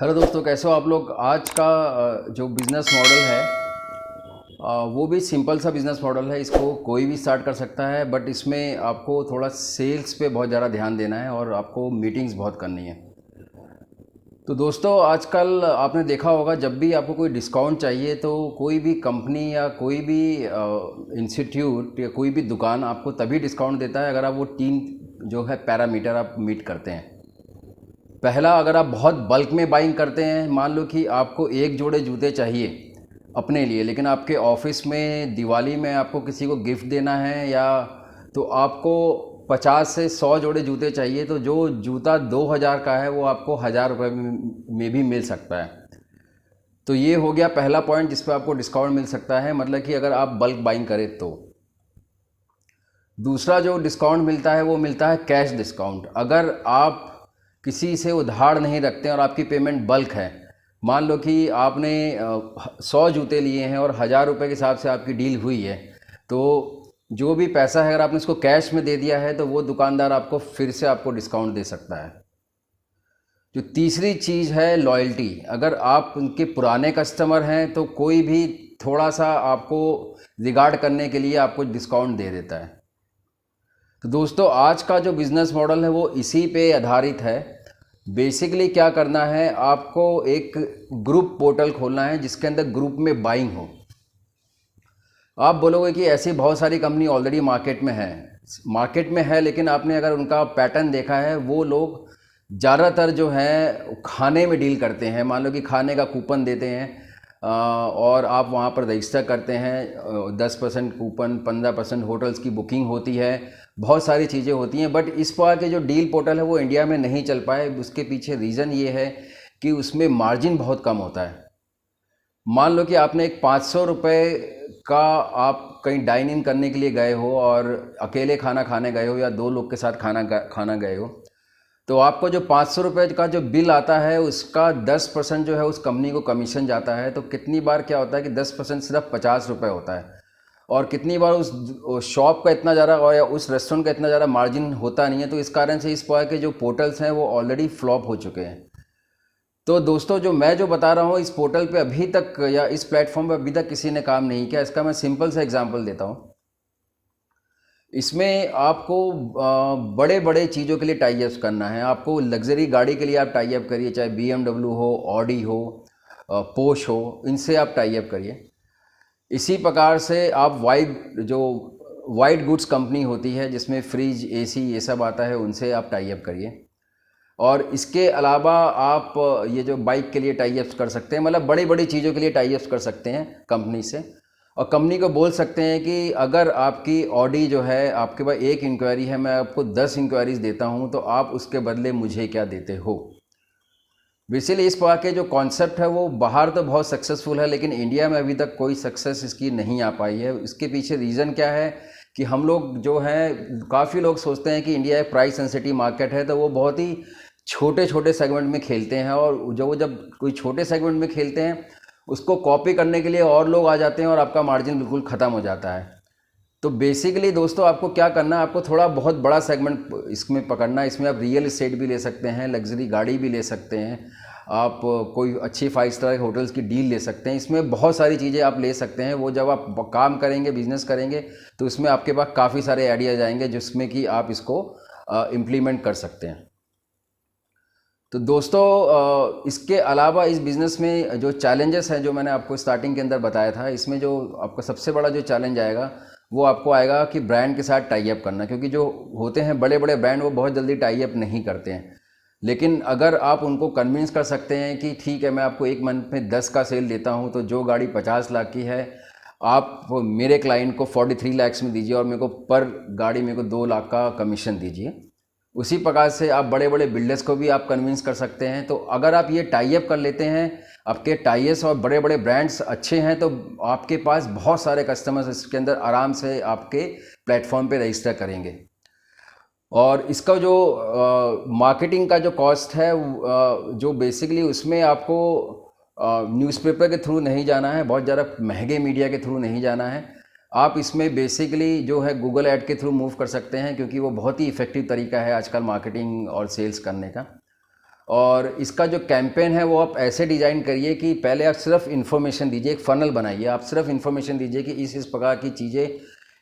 Hello दोस्तों, कैसे हो आप लोग। आज का जो बिज़नेस मॉडल है वो भी सिंपल सा बिज़नेस मॉडल है। इसको कोई भी स्टार्ट कर सकता है, बट इसमें आपको थोड़ा सेल्स पे बहुत ज़्यादा ध्यान देना है और आपको मीटिंग्स बहुत करनी है। तो दोस्तों, आजकल आपने देखा होगा जब भी आपको कोई डिस्काउंट चाहिए तो कोई भी कंपनी या कोई भी इंस्टीट्यूट या कोई भी दुकान आपको तभी डिस्काउंट देता है अगर आप वो 3 जो है पैरामीटर आप मीट करते हैं। पहला, अगर आप बहुत बल्क में बाइंग करते हैं, मान लो कि आपको एक जोड़े जूते चाहिए अपने लिए, लेकिन आपके ऑफिस में दिवाली में आपको किसी को गिफ्ट देना है, या तो आपको 50 से 100 जोड़े जूते चाहिए, तो जो जूता 2000 का है वो आपको 1000 रुपये में भी मिल सकता है। तो ये हो गया पहला पॉइंट जिस पर आपको डिस्काउंट मिल सकता है, मतलब कि अगर आप बल्क बाइंग करें तो। दूसरा जो डिस्काउंट मिलता है वो मिलता है कैश डिस्काउंट। अगर आप किसी से उधार नहीं रखते हैं और आपकी पेमेंट बल्क है, मान लो कि आपने 100 जूते लिए हैं और 1000 रुपये के हिसाब से आपकी डील हुई है, तो जो भी पैसा है अगर आपने उसको कैश में दे दिया है तो वो दुकानदार आपको फिर से आपको डिस्काउंट दे सकता है। जो तीसरी चीज़ है लॉयल्टी। अगर आप उनके पुराने कस्टमर हैं तो कोई भी थोड़ा सा आपको रिगार्ड करने के लिए आपको डिस्काउंट दे देता है। तो दोस्तों, आज का जो बिज़नेस मॉडल है वो इसी पे आधारित है। बेसिकली क्या करना है, आपको एक ग्रुप पोर्टल खोलना है जिसके अंदर ग्रुप में बाइंग हो। आप बोलोगे कि ऐसी बहुत सारी कंपनी ऑलरेडी मार्केट में है, लेकिन आपने अगर उनका पैटर्न देखा है, वो लोग ज़्यादातर जो है खाने में डील करते हैं। मान लो कि खाने का कूपन देते हैं और आप वहाँ पर रजिस्टर करते हैं, 10% कूपन, 15% होटल्स की बुकिंग होती है, बहुत सारी चीज़ें होती हैं। बट इस बार के जो डील पोर्टल है वो इंडिया में नहीं चल पाए। उसके पीछे रीज़न ये है कि उसमें मार्जिन बहुत कम होता है। मान लो कि आपने एक 500 रुपये का, आप कहीं डाइन इन करने के लिए गए हो और अकेले खाना खाने गए हो या 2 लोग के साथ खाना गए हो, तो आपको जो 500 रुपये का जो बिल आता है उसका 10% जो है उस कंपनी को कमीशन जाता है। तो कितनी बार क्या होता है कि 10% सिर्फ 50 रुपये होता है, और कितनी बार उस शॉप का इतना ज़्यादा और या उस रेस्टोरेंट का इतना ज़्यादा मार्जिन होता नहीं है। तो इस कारण से इस प्रकार के जो पोर्टल्स हैं वो ऑलरेडी फ्लॉप हो चुके हैं। तो दोस्तों, जो बता रहा हूँ, इस पोर्टल पे अभी तक या इस प्लेटफॉर्म पे अभी तक किसी ने काम नहीं किया। इसका मैं सिंपल सा एग्जांपल देता हूँ। इसमें आपको बड़े बड़े चीज़ों के लिए टाई अप्स करना है। आपको लग्जरी गाड़ी के लिए आप टाई अप करिए, चाहे BMW हो, ऑडी हो, पोर्श हो, इनसे आप टाई अप करिए। इसी प्रकार से आप वाइट गुड्स कंपनी होती है जिसमें फ्रिज, AC ये सब आता है, उनसे आप टाई अप करिए। और इसके अलावा आप ये जो बाइक के लिए टाई अप्स कर सकते हैं, मतलब बड़ी बड़ी चीज़ों के लिए टाई अप्स कर सकते हैं कंपनी से। और कंपनी को बोल सकते हैं कि अगर आपकी ऑडी जो है, आपके पास एक इंक्वायरी है, मैं आपको 10 इंक्वायरीज़ देता हूँ, तो आप उसके बदले मुझे क्या देते हो। बेसिकली इस प्रकार के जो कॉन्सेप्ट है वो बाहर तो बहुत सक्सेसफुल है, लेकिन इंडिया में अभी तक कोई सक्सेस इसकी नहीं आ पाई है। इसके पीछे रीज़न क्या है कि हम लोग जो हैं, काफ़ी लोग सोचते हैं कि इंडिया एक प्राइस सेंसिटिव मार्केट है, तो वो बहुत ही छोटे छोटे सेगमेंट में खेलते हैं, और जब कोई छोटे सेगमेंट में खेलते हैं उसको कॉपी करने के लिए और लोग आ जाते हैं और आपका मार्जिन बिल्कुल ख़त्म हो जाता है। तो बेसिकली दोस्तों, आपको क्या करना है, आपको थोड़ा बहुत बड़ा सेगमेंट इसमें पकड़ना है। इसमें आप रियल इस्टेट भी ले सकते हैं, लग्जरी गाड़ी भी ले सकते हैं, आप कोई अच्छी 5 स्टार होटल्स की डील ले सकते हैं। इसमें बहुत सारी चीज़ें आप ले सकते हैं। वो जब आप काम करेंगे, बिजनेस करेंगे, तो इसमें आपके पास काफ़ी सारे आइडियाज़ आएंगे जिसमें कि आप इसको इम्प्लीमेंट कर सकते हैं। तो दोस्तों, इसके अलावा इस बिज़नेस में जो चैलेंजेस हैं, जो मैंने आपको स्टार्टिंग के अंदर बताया था, इसमें जो आपका सबसे बड़ा जो चैलेंज आएगा वो आपको आएगा कि ब्रांड के साथ टाई अप करना। क्योंकि जो होते हैं बड़े बड़े ब्रांड, वो बहुत जल्दी टाई अप नहीं करते हैं। लेकिन अगर आप उनको कन्विंस कर सकते हैं कि ठीक है, मैं आपको एक मंथ में 10 का सेल देता हूँ, तो जो गाड़ी 50 लाख की है, आप मेरे क्लाइंट को 43 लाख में दीजिए और मेरे को पर गाड़ी मेरे को 2 लाख का कमीशन दीजिए। उसी प्रकार से आप बड़े बड़े बिल्डर्स को भी आप कन्विंस कर सकते हैं। तो अगर आप ये टाई अप कर लेते हैं, आपके टाइस और बड़े बड़े ब्रांड्स अच्छे हैं, तो आपके पास बहुत सारे कस्टमर्स इसके अंदर आराम से आपके प्लेटफॉर्म पे रजिस्टर करेंगे। और इसका जो मार्केटिंग का जो कॉस्ट है, जो बेसिकली उसमें आपको न्यूज़पेपर के थ्रू नहीं जाना है, बहुत ज़्यादा महंगे मीडिया के थ्रू नहीं जाना है। आप इसमें बेसिकली जो है गूगल ऐड के थ्रू मूव कर सकते हैं, क्योंकि वो बहुत ही इफ़ेक्टिव तरीका है आजकल मार्केटिंग और सेल्स करने का। और इसका जो कैंपेन है वो आप ऐसे डिज़ाइन करिए कि पहले आप सिर्फ इन्फॉर्मेशन दीजिए, एक फ़नल बनाइए, आप सिर्फ इन्फॉर्मेशन दीजिए कि इस प्रकार की चीज़ें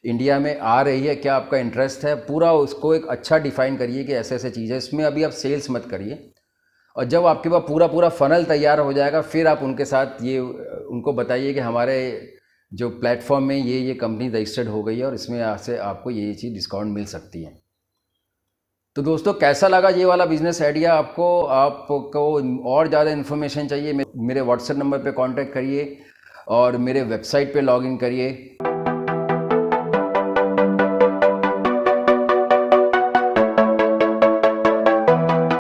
इंडिया में आ रही है, क्या आपका इंटरेस्ट है, पूरा उसको एक अच्छा डिफ़ाइन करिए कि ऐसे ऐसे चीज़ है। इसमें अभी आप सेल्स मत करिए, और जब आपके पास पूरा पूरा फ़नल तैयार हो जाएगा फिर आप उनके साथ ये उनको बताइए कि हमारे जो प्लेटफॉर्म में ये कंपनी रजिस्टर्ड हो गई है और इसमें से आपको ये चीज़ डिस्काउंट मिल सकती है। तो दोस्तों कैसा लगा ये वाला बिजनेस आइडिया आपको और ज़्यादा इन्फॉर्मेशन चाहिए मेरे व्हाट्सएप नंबर पे कांटेक्ट करिए और मेरे वेबसाइट पे लॉगिन करिए।